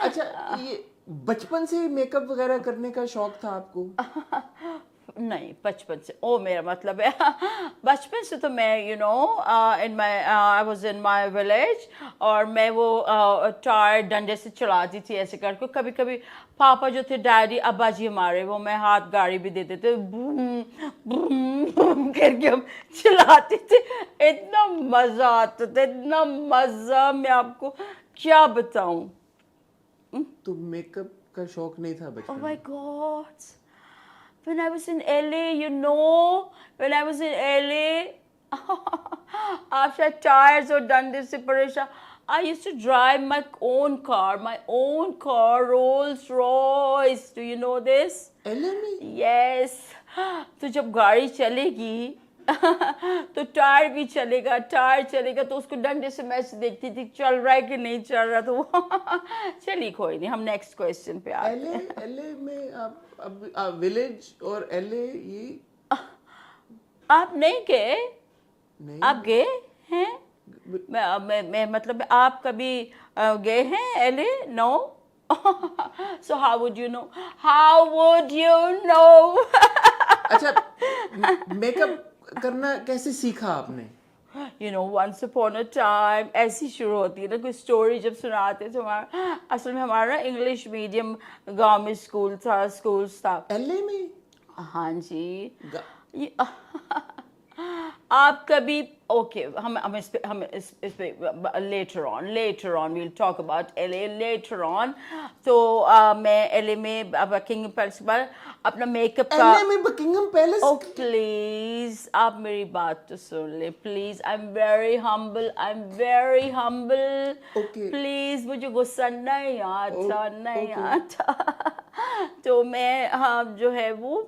اچھا یہ بچپن سے میک اپ وغیرہ کرنے کا شوق تھا آپ کو؟ نہیں بچپن سے، او میرا مطلب ہے بچپن سے تو میں I was in my village, اور میں وہ ٹائر ڈنڈے سے چلاتی تھی ایسے کر کے. کبھی کبھی پاپا جو تھے ڈیڈی ابا جی ہمارے، وہ میں ہاتھ گاڑی بھی دیتے تھے، بوم بوم بوم کر کے ہم چلاتے تھے. اتنا مزہ آتا تھا، اتنا مزہ، میں آپ کو کیا بتاؤں. تو میک اپ کا شوق نہیں تھا Oh بچپن my میں؟ God. When I was in LA, when I was in LA, after tires or done this separation, I used to drive my own car, Rolls Royce. Do you know this? L A میں؟ Yes. تو جب گاڑی چلے گی تو tyre بھی چلے گا، تو اس کو ڈنڈے سے میں دیکھتی تھی چل رہا ہے کہ نہیں چل رہا. تو چلیے کوئی نہیں، ہم نیکسٹ کویشچن پہ آتے ہیں. ایل اے میں آپ ولیج اور ایل اے یہ آپ نہیں گئے؟ نہیں؟ آپ گئے ہیں؟ میں مطلب آپ کبھی گئے ہیں L A? No. So how would you know? اچھا میک اپ کرنا کیسے سیکھا آپ نے؟ once upon a time ایسی شروع ہوتی ہے نا کوئی اسٹوری جب سناتے تو اصل میں ہمارا انگلش میڈیم گاؤں میں اسکولس تھا. ایل اے میں؟ ہاں جی. آپ کبھی اوکے، ہم اس پہ later on we'll talk about L A later on. تو میں ایل اے میں بکنگھم پیلس کے بعد اپنا میک اپ کا. ایل اے میں بکنگھم پیلس؟ او پلیز آپ میری بات تو سن لیں please. I am very humble. Please مجھے غصہ نہیں آتا. تو میں جو ہے وہ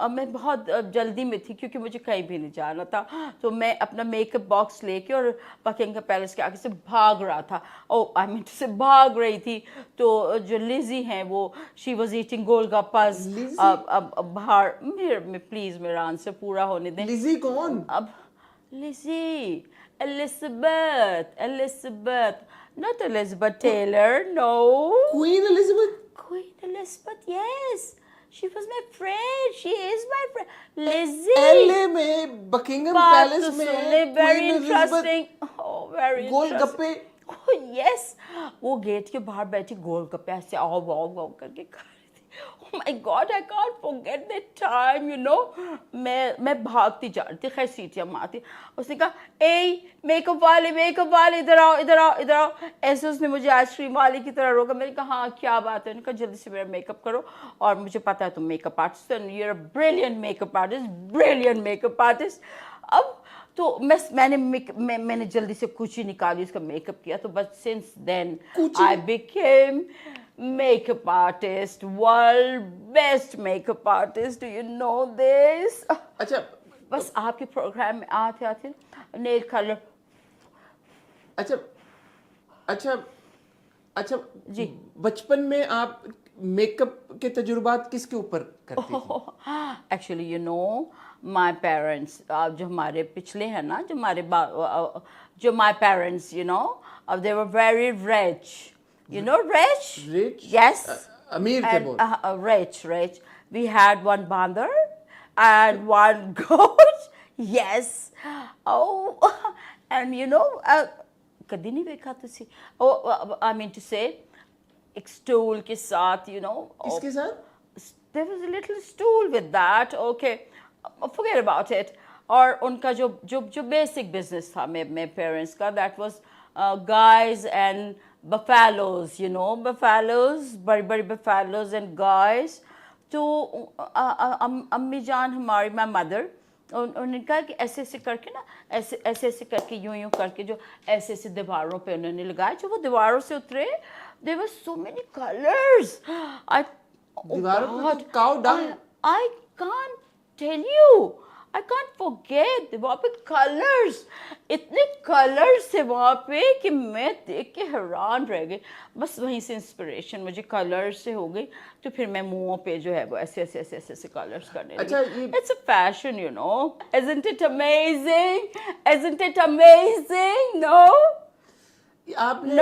میں بہت جلدی میں تھی کیونکہ مجھے کہیں بھی نہیں جانا تھا. تو میں اپنا میک اپ باکس لے کے اور بکنگھم پیلس کے آگے سے بھاگ رہا تھا. سے بھاگ رہی تھی. تو جو لیزی ہیں وہ شی واز ایٹنگ گول گپاز باہر. پلیز میرا آنسر پورا ہونے دیں. لیزی کون؟ اب lazy Elizabeth, not Elizabeth Taylor, no. Queen Elizabeth, yes. She was my friend. She is my friend. Lizzie. LA میں بکنگھم پیلس میں very interesting. Oh, very گول interesting. گپے. Oh, yes. وہ get کے باہر بیٹھی گول گپے ایسے آؤ کر کے کھا رہی تھی. Oh my God, I can't forget that time, میں بھاگتی جا رہی تھی. خیر سیٹیاں مارتی. اس نے کہا اے میک اپ والے ادھر آؤ. ایسے اس نے مجھے آئس کریم والے کی طرح روکا. میں نے کہا ہاں کیا بات ہے؟ انہوں نے کہا جلدی سے میرا میک اپ کرو، اور مجھے پتا ہے تم میک اپ آرٹسٹ ہو، you are a brilliant make up artist. اب تو میں نے جلدی سے کوچی نکالی، اس کا میک اپ کیا. تو بس since then I became make up artist, world best make up artist. Do you know this? اچھا بس آپ کے پروگرام میں آتے نیل کلر. اچھا جی بچپن میں آپ میک اپ کے تجربات کس کے اوپر کرتی تھی؟ ایکچولی مائی پیرنٹس جو ہمارے پچھلے ہیں نا، جو my parents they were very rich. Rich? Yes. امیر تھے بہت. Rich. We had one bander and one goat. Yes. Oh, and کدی نہیں دیکھا تسی. I mean to say ایک stool کے ساتھ کس کے ساتھ؟ there was a little stool with that. Okay, forget about it. اور ان کا جو بیسک بزنس تھا میرے پیرنٹس کا, that was guys and buffaloes, buffaloes, بڑی بڑی buffaloes and guys. تو امی جان ہماری my mother, انہوں نے کہا کہ ایسے کر کے نا ایسے کر کے یوں کر کے جو ایسے دیواروں پہ انہوں نے لگائے, جو وہ دیواروں سے اترے, there were so many colors. دیواروں پہ cow dung. I can't tell you. I can't forget. وہاں پہ کلرز, اتنے کلرز تھے وہاں پہ کہ میں دیکھ کے حیران رہ گئی. بس وہیں سے انسپریشن مجھے کلر سے ہو گئی, تو پھر میں منہوں پہ جو ہے وہ ایسے کلرز کرنے لگی. It's a fashion, Isn't it amazing? Isn't it amazing? No? آپ نے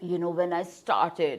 you know, when I started,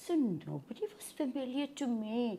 so nobody was familiar to me.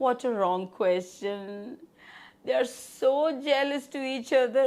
What a wrong question. They are so jealous to each other.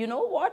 you know what?